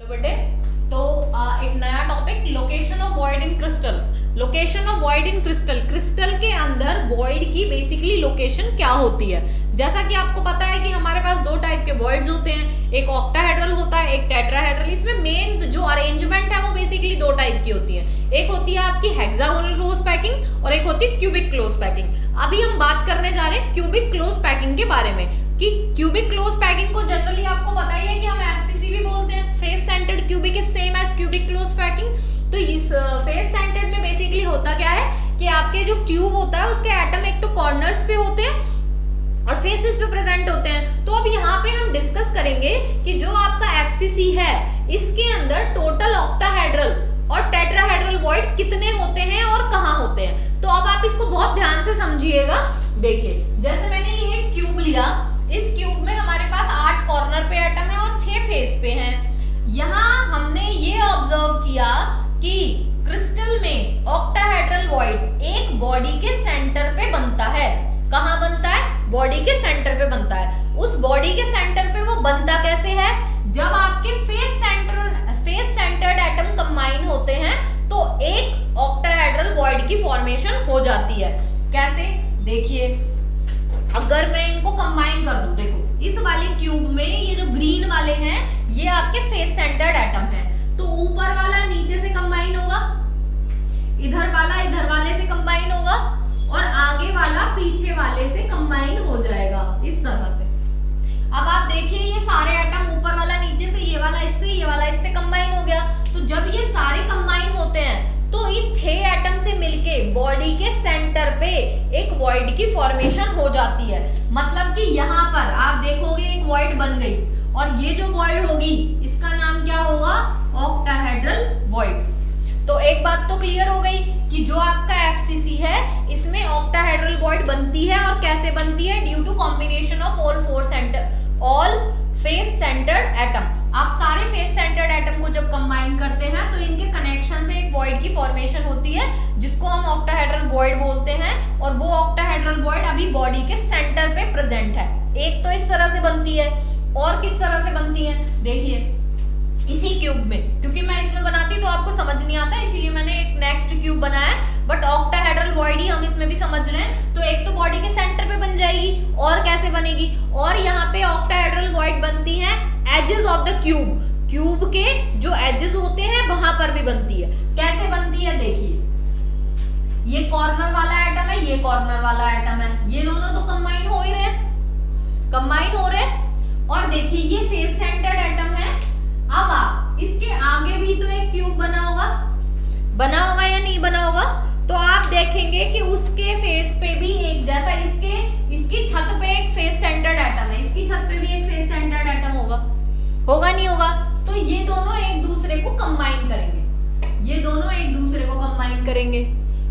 बेटे तो एक नया topic location of void in crystal. Location of void in crystal, crystal के अंदर वॉइड की बेसिकली लोकेशन क्या होती है। जैसा कि आपको पता है कि हमारे पास दो टाइप के वॉइड्स होते हैं, एक ऑक्टाहेड्रल होता है, एक टेट्राहेड्रल। इसमें मेन जो अरेंजमेंट है वो बेसिकली दो टाइप की होती है, एक होती है आपकी हेक्सागोनल क्लोज पैकिंग और एक होती है क्यूबिक क्लोज पैकिंग। अभी हम बात करने जा रहे हैं क्यूबिक क्लोज पैकिंग के बारे में कि क्यूबिक क्लोज पैकिंग को जनरली आपको पता ही है कि हम एफसीसी भी बोलते हैं, face centered cubic is same as cubic close packing. तो इस फेस सेंटर्ड में बेसिकली होता क्या है कि आपके जो क्यूब होता है उसके एटम एक तो कॉर्नर्स पे होते हैं और फेसेस पे प्रेजेंट होते हैं। तो अब यहाँ पे हम डिस्कस करेंगे कि जो आपका एफसीसी है इसके अंदर टोटल ऑक्टाहेड्रल और टेट्राहेड्रल वॉइड कितने होते हैं और कहाँ होते हैं। तो अब आप इसको बहुत ध्यान से समझिएगा। देखिए जैसे मैंने ये क्यूब लिया, इस क्यूब में हमारे पास 8 कॉर्नर पे एटम है और 6 फेस पे हैं। यहाँ हमने ये ऑब्जर्व किया कि क्रिस्टल में ऑक्टाहेड्रल वॉइड एक बॉडी के सेंटर पे बनता है। कहाँ बनता है? बॉडी के सेंटर पे बनता है। उस बॉडी के सेंटर पे वो बनता कैसे है? जब आपके फेस सेंटर्ड एटम कंबाइन होते हैं तो एक ऑक्टाहेड्रल वॉइड की फॉर्मेशन हो जाती है। कैसे? देखिए अगर मैं इनको कंबाइन कर दूं, देखो इस वाले क्यूब में ये जो ग्रीन वाले हैं ये आपके फेस सेंटर्ड एटम है, तो ऊपर वाला नीचे से कंबाइन होगा, इधर वाले से कंबाइन होगा और आगे वाला पीछे वाले से कंबाइन हो जाएगा इस तरह से। अब आप देखिए ये सारे एटम ऊपर वाला नीचे से, ये वाला इससे, ये वाला इससे कंबाइन हो गया। तो जब ये सारे कंबाइन होते हैं तो इन 6 एटम से मिलके बॉडी के सेंटर पे एक वॉइड की फॉर्मेशन हो जाती है। मतलब कि यहाँ पर आप देखोगे एक वॉइड बन गई और ये जो वॉइड होगी इसका नाम क्या होगा? Octahedral void. तो एक बात तो क्लियर हो गई कि जो आपका एफसीसी है इसमें ऑक्टाहेड्रल वॉइड बनती है और कैसे बनती है? Due to combination of all face centered atom. आप सारे फेस सेंटर्ड एटम को जब कंबाइन करते हैं तो इनके कनेक्शन से एक वॉइड की फॉर्मेशन होती है जिसको हम ऑक्टाहेड्रल वॉइड बोलते हैं। और वो ऑक्टाहेड्रल वॉइड अभी बॉडी के सेंटर पे प्रेजेंट है। एक तो इस तरह से बनती है और किस तरह से बनती है? देखिए इसी क्यूब में, क्योंकि मैं इसमें बनाती तो आपको समझ नहीं आता इसीलिए मैंने एक नेक्स्ट क्यूब बनाया, बट ऑक्टाहेड्रल वॉइड ही हम इसमें भी समझ रहे हैं। तो एक तो बॉडी के सेंटर पे बन जाएगी और कैसे बनेगी? और यहाँ पे ऑक्टाहेड्रल वॉइड बनती है edges of the cube, cube के जो एजेस होते हैं वहां पर भी बनती है। कैसे बनती है? देखिए ये कॉर्नर वाला एटम है, ये कॉर्नर वाला एटम है, ये दोनों तो कंबाइन हो ही रहे हैं, कंबाइन हो रहे। और देखिए ये फेस सेंटर्ड एटम है। अब आप इसके आगे भी तो एक क्यूब बना होगा या नहीं बना होगा? तो आप देखेंगे कि उसके फेस पे भी एक जैसा इसकी छत पे एक फेस सेंटर्ड एटम है, इसकी छत पे भी एक फेस सेंटर्ड एटम होगा नहीं होगा? तो ये दोनों एक दूसरे को कंबाइन करेंगे, ये दोनों एक दूसरे को कंबाइन करेंगे।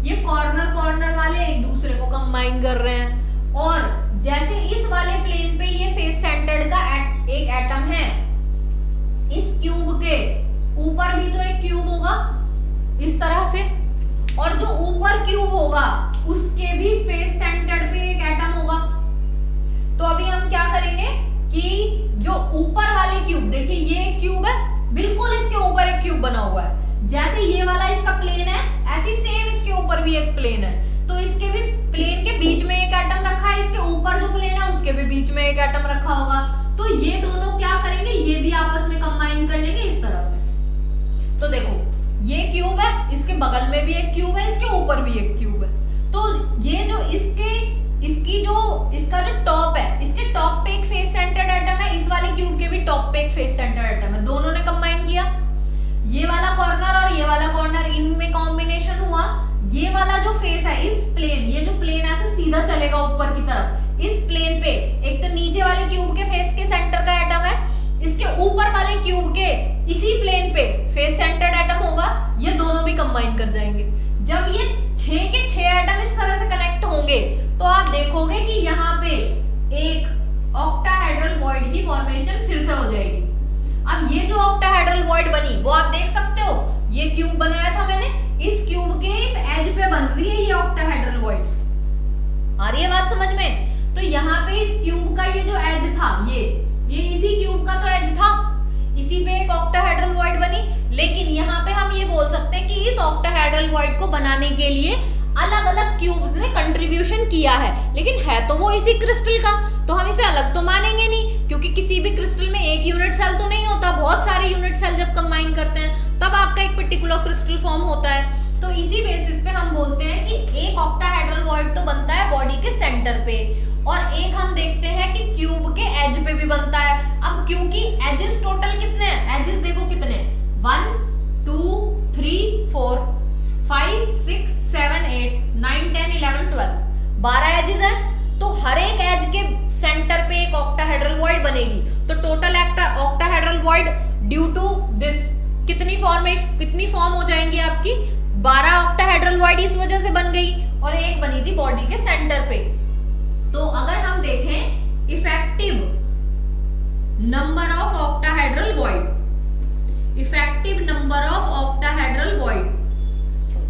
ये कॉर्नर वाले एक दूसरे को कंबाइन कर रहे हैं। और जैसे इस वाले प्लेन पे ये फेस सेंटर्ड का एक एटम है, इस क्यूब के ऊपर भी तो एक क्यूब होगा इस तरह से, और जो ऊपर क्यूब होगा उसके भी फेस सेंटर्ड पे एक एटम होगा। तो अभी हम क्या करेंगे कि जो ऊपर वाले क्यूब, देखिए ये एक क्यूब है, बिल्कुल इसके ऊपर एक क्यूब बना हुआ है। जैसे ये वाला इसका प्लेन है ऐसे सेम इसके ऊपर भी एक प्लेन है, तो इसके भी प्लेन के बीच में एक एटम रखा है, इसके ऊपर जो प्लेन है उसके भी बीच में एक एटम रखा होगा। तो ये दोनों क्या करेंगे? ये भी आपस में कंबाइन कर लेंगे इस तरह से। तो देखो ये क्यूब है, इसके बगल में भी एक क्यूब है, इसके ऊपर भी एक क्यूब है। तो ये जो इसका जो टॉप है, इसके टॉप पे एक फेस सेंटर्ड एटम है, इस वाले क्यूब के भी टॉप पे एक फेस सेंटर्ड एटम है, दोनों ने कंबाइन किया। ये वाला कॉर्नर और ये वाला कॉर्नर इनमें कॉम्बिनेशन हुआ। ये वाला जो फेस है इस प्लेन, ये जो प्लेन ऐसे सीधा चलेगा ऊपर की तरफ, इस प्लेन पे एक तो नीचे वाले क्यूब के फेस के सेंटर का एटम है, इसके ऊपर वाले क्यूब के इसी प्लेन पे फेस सेंटर्ड एटम होगा, ये दोनों भी कंबाइन कर जाएंगे। जब ये 6 के 6 एटम इस तरह से कनेक्ट होंगे तो आप देखोगे कि यहाँ पे एक ऑक्टाहेड्रल वॉइड की फॉर्मेशन फिर से हो जाएगी। अब ये जो ऑक्टाहेड्रल वॉइड बनी वो आप देख सकते हो, ये क्यूब बनाया था मैंने, इस क्यूब के इस एज पे बन रही है ये ऑक्टाहेड्रल वॉइड। आ रही है बात समझ में? तो यहाँ पे इस क्यूब का ये जो एज था, ये इसी क्यूब का तो एज था, इसी पे एक ऑक्टाहेड्रल वॉइड इस ऑक्टाहेड्रल वॉइड को बनाने के लिए अलग अलग क्यूब्स ने कंट्रीब्यूशन किया है, लेकिन है तो वो इसी क्रिस्टल का, तो हम इसे अलग तो मानेंगे नहीं, क्योंकि किसी भी क्रिस्टल में एक यूनिट सेल तो नहीं होता, बहुत सारे यूनिट सेल जब कंबाइन करते हैं तब आपका एक पर्टिकुलर क्रिस्टल फॉर्म होता है। तो इसी बेसिस पे हम बोलते हैं कि एक ऑक्टाहेड्रल वॉइड तो बनता है बॉडी के सेंटर पे, और एक हम देखते हैं कि क्यूब के एज पे भी बनता है। अब क्योंकि एजेस टोटल कितने हैं, एजेस देखो कितने, 1 2 3 4 5 6 7 8 9 10 11 12 12 एजेस हैं, तो हर एक एज के सेंटर पे एक ऑक्टाहेड्रल वॉइड बनेगी। तो total octahedral void due to this कितनी फॉर्म हो जाएंगी आपकी, 12 ऑक्टाहेड्रल वॉइड इस वजह से बन गई, और एक बनी थी बॉडी के सेंटर पे। तो अगर हम देखें effective number of octahedral void, effective number of octahedral void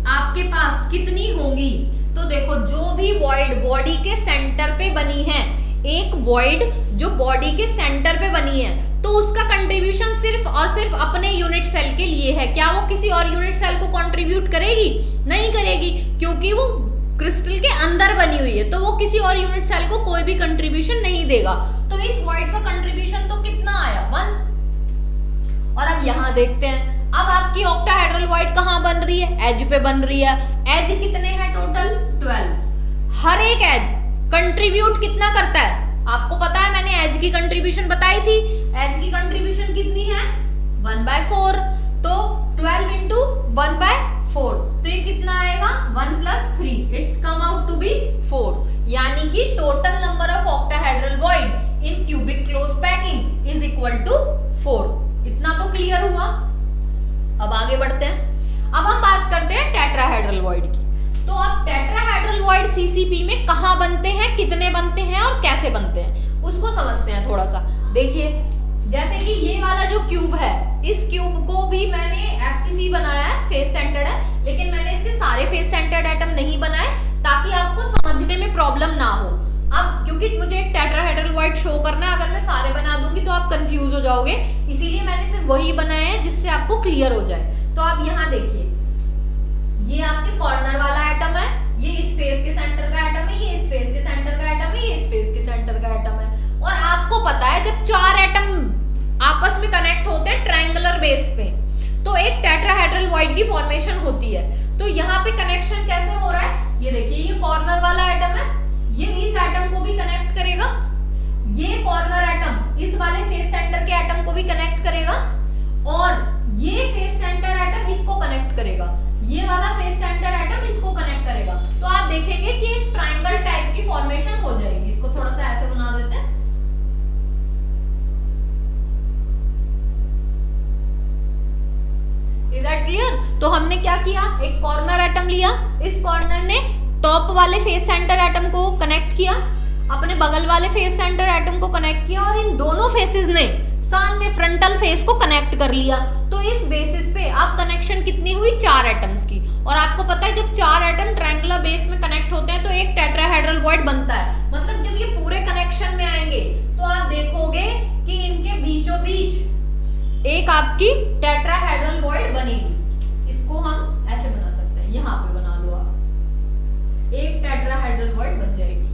आपके पास कितनी होगी, तो देखो जो भी वॉइड बॉडी के सेंटर पे बनी है, एक वॉइड जो बॉडी के सेंटर पे बनी है, तो उसका कंट्रीब्यूशन सिर्फ और सिर्फ अपने यूनिट सेल के लिए है। क्या वो किसी और यूनिट सेल को कंट्रीब्यूट करेगी? नहीं करेगी, क्योंकि वो क्रिस्टल के अंदर बनी हुई है, तो वो किसी और यूनिट सेल को कोई भी कंट्रीब्यूशन नहीं देगा। तो इस वॉइड का कंट्रीब्यूशन तो कितना आया, 1। और अब यहां देखते हैं, अब आपकी ऑक्टाहेड्रल वॉइड कहां बन रही है, एज पे बन रही है। एज कितने हैं टोटल, 12। हर एक एज कंट्रीब्यूट कितना करता है, आपको पता है, मैंने एज की कंट्रीब्यूशन बताई थी। एज की कंट्रीब्यूशन कितनी है, 1/4, तो 12 इंटू 1/4, तो ये कितना आएगा, 1 + 3, it's come out to be 4, यानी कि total number of octahedral void in cubic close packing is equal to 4। इतना तो क्लियर हुआ। अब आगे बढ़ते हैं, अब हम बात करते हैं टेट्राहेड्रल वॉइड की। तो अब टेट्राहेड्रल वॉइड सीसीपी में कहां बनते हैं, कितने बनते हैं और कैसे बनते हैं, उसको समझते हैं थोड़ा सा। देखिए, जैसे कि ये वाला जो क्यूब है, इस क्यूब को भी मैंने एफसीसी बनाया है, फेस सेंटर्ड है, लेकिन मैंने इसके सारे फेस सेंटर्ड एटम नहीं बनाए ताकि आपको समझने में प्रॉब्लम ना हो। अब क्योंकि मुझे एक टेट्राहेड्रल वॉइड शो करना है, अगर मैं सारे बना दूंगी तो आप कंफ्यूज हो जाओगे, इसीलिए मैंने सिर्फ वही बनाए हैं जिससे आपको क्लियर हो जाए। तो आप यहाँ देखिए, ये आपके कॉर्नर वाला एटम है, ये इस फेस के सेंटर का एटम है, ये इस फेस के सेंटर का एटम है, ये इस फेस के सेंटर का एटम है। और आपको पता है, जब 4 एटम आपस में कनेक्ट होते हैं ट्रायंगुलर बेस पे, तो एक टेट्राहेड्रल वॉइड की फॉर्मेशन होती है। तो यहाँ पे कनेक्शन कैसे हो रहा है, ये देखिए, ये कॉर्नर वाला एटम है, ये इस एटम को भी कनेक्ट करेगा, ये कॉर्नर एटम इस वाले फेस सेंटर के एटम को भी कनेक्ट करेगा, और ये फेस सेंटर एटम इसको कनेक्ट करेगा, ये वाला फेस सेंटर एटम इसको कनेक्ट करेगा। तो आप देखेंगे कि एक ट्रायंगल टाइप की फॉर्मेशन हो जाएगी। इसको थोड़ा सा ऐसे बना देते हैं, इज दैट क्लियर? तो हमने क्या किया, एक कॉर्नर एटम लिया, इस कॉर्नर ने टॉप वाले फेस सेंटर एटम को कनेक्ट किया, अपने बगल वाले फेस सेंटर एटम को कनेक्ट किया, और इन दोनों फेसेस ने सामने फ्रंटल फेस को कनेक्ट कर लिया। तो इस बेसिस पे अब कनेक्शन कितनी हुई, 4 एटम्स की। और आपको पता है, जब 4 एटम ट्रायंगुलर बेस में कनेक्ट होते हैं तो एक टेट्राहेड्रल वॉइड बनता है। मतलब जब ये पूरे कनेक्शन में आएंगे तो आप देखोगे कि इनके बीचों बीच एक आपकी टेट्राहेड्रल वॉइड बनेगी। इसको हम ऐसे बना सकते हैं, यहाँ पे बना लो आप, एक टेट्राहेड्रल वॉइड बन जाएगी।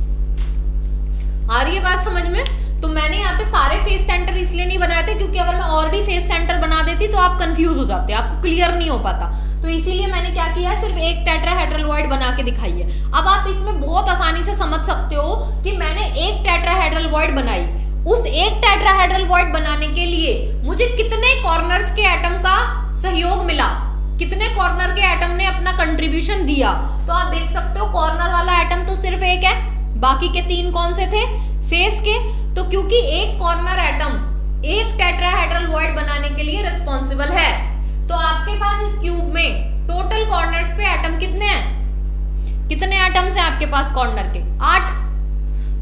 आ रही है बात समझ में? तो मैंने यहाँ पे सारे फेस सेंटर इसलिए नहीं बनाए थे क्योंकि अगर मैं और भी फेस सेंटर बना देती तो आप कंफ्यूज हो जाते, आपको क्लियर नहीं हो पाता। तो इसीलिए मैंने क्या किया, सिर्फ एक टेट्राहेड्रल वॉइड बना के दिखाई है। अब आप इसमें बहुत आसानी से समझ सकते हो कि मैंने एक टेट्राहेड्रल वॉइड बनाई, उस एक टेट्राहेड्रल वॉइड बनाने के लिए मुझे कितने कॉर्नर्स के एटम का सहयोग मिला, कितने कॉर्नर के एटम ने अपना कंट्रीब्यूशन दिया। तो आप देख सकते हो, कॉर्नर वाला एटम तो सिर्फ एक है, बाकी के 3 कौन से थे, फेस के। तो क्योंकि एक कॉर्नर एटम एक टेट्राहेड्रल वॉइड बनाने के लिए रिस्पॉन्सिबल है, तो आपके पास इस क्यूब में टोटल कॉर्नर्स पे एटम कितने हैं, कितने एटम्स हैं आपके पास कॉर्नर के, 8।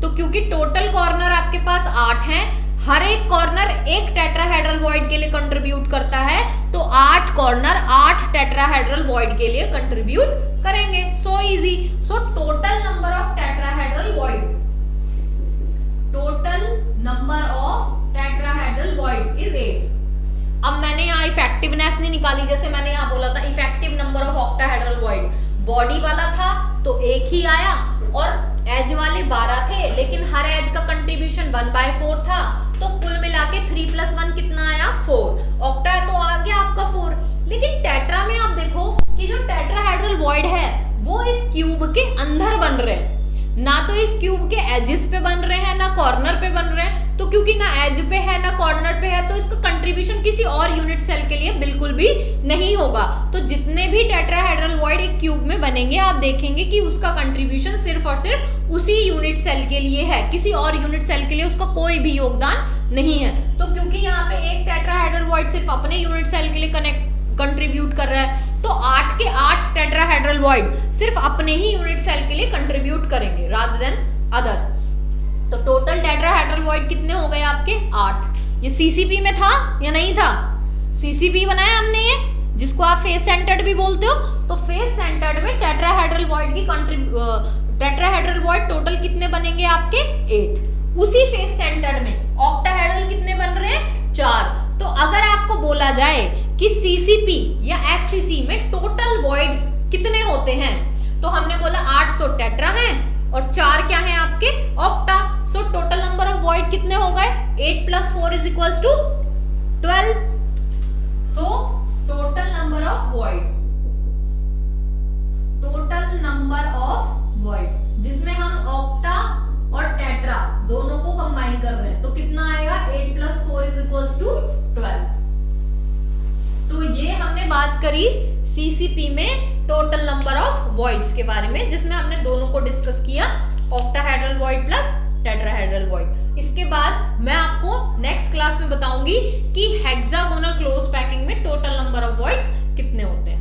तो क्योंकि टोटल कॉर्नर आपके पास 8 हैं, हर एक कॉर्नर एक टेट्राहेड्रल वॉइड के लिए कंट्रीब्यूट करता है, तो 8 कॉर्नर 8 टेट्राहेड्रल वॉइड के लिए कंट्रीब्यूट करेंगे। So easy. So total number of tetrahedral void, total number of tetrahedral void is 8। अब मैंने यहाँ इफेक्टिवनेस नहीं निकाली, जैसे मैंने यहाँ बोला था effective number of octahedral void, body वाला था तो एक ही आया और एज वाले 12 थे, लेकिन हर एज का कंट्रीब्यूशन 1/4 था, तो कुल मिला के 3 + 1 कितना आया 4। ऑक्टा है तो आ गया आपका 4। लेकिन टेट्रा में आप देखो कि जो टेट्राहेड्रल वॉइड है वो इस क्यूब के अंदर बन रहे हैं, ना तो इस क्यूब के एजेस पे बन रहे हैं ना कॉर्नर पे बन रहे हैं। तो क्योंकि ना एज पे है ना कॉर्नर पे है, तो इसका कंट्रीब्यूशन किसी और यूनिट सेल के लिए बिल्कुल भी नहीं होगा। तो जितने भी टेट्राहेड्रल वॉइड एक क्यूब में बनेंगे आप देखेंगे कि उसका कंट्रीब्यूशन सिर्फ और सिर्फ उसी यूनिट सेल के लिए है, किसी और यूनिट सेल के लिए उसका कोई भी योगदान नहीं है। तो क्योंकि यहाँ पे एक टेट्राहेड्रल वॉइड सिर्फ अपने यूनिट सेल के लिए कंट्रीब्यूट कर रहा है, तो 8 के 8 टेट्राहेड्रल वॉइड सिर्फ अपने ही यूनिट सेल के लिए कंट्रीब्यूट करेंगे रादर देन अदर्स। तो टोटल टेट्राहेड्रल वॉइड कितने हो गए आपके 8। ये सीसीपी में था या नहीं था? सीसीपी बनाया हमने ये, जिसको आप फेस सेंटर्ड भी बोलते हो। तो फेस सेंटर्ड में टेट्राहेड्रल वॉइड की टेट्राहेड्रल वॉइड टोटल कितने बनेंगे आपके 8। उसी फेस सेंटर्ड में ऑक्टाहेड्रल कितने बन रहे हैं 4। तो अगर आपको बोला जाए कि सीसीपी या एफसीसी में टोटल वॉइड्स कितने होते हैं, तो हमने बोला 8 तो टेट्रा है और 4 क्या है आपके octa. So total number of void कितने हो गए 8 + 4 = 12। So total number of void जिसमें हम ऑक्टा और टेट्रा दोनों को कंबाइन कर रहे हैं, तो कितना आएगा 8 + 4 = 12। तो ये हमने बात करी सीसीपी में टोटल नंबर ऑफ वॉइड्स के बारे में, जिसमें हमने दोनों को डिस्कस किया, octahedral void plus tetrahedral void. इसके बाद मैं आपको नेक्स्ट क्लास में बताऊंगी कि हेक्सागोनल क्लोज पैकिंग में टोटल नंबर ऑफ वॉइड्स कितने होते हैं।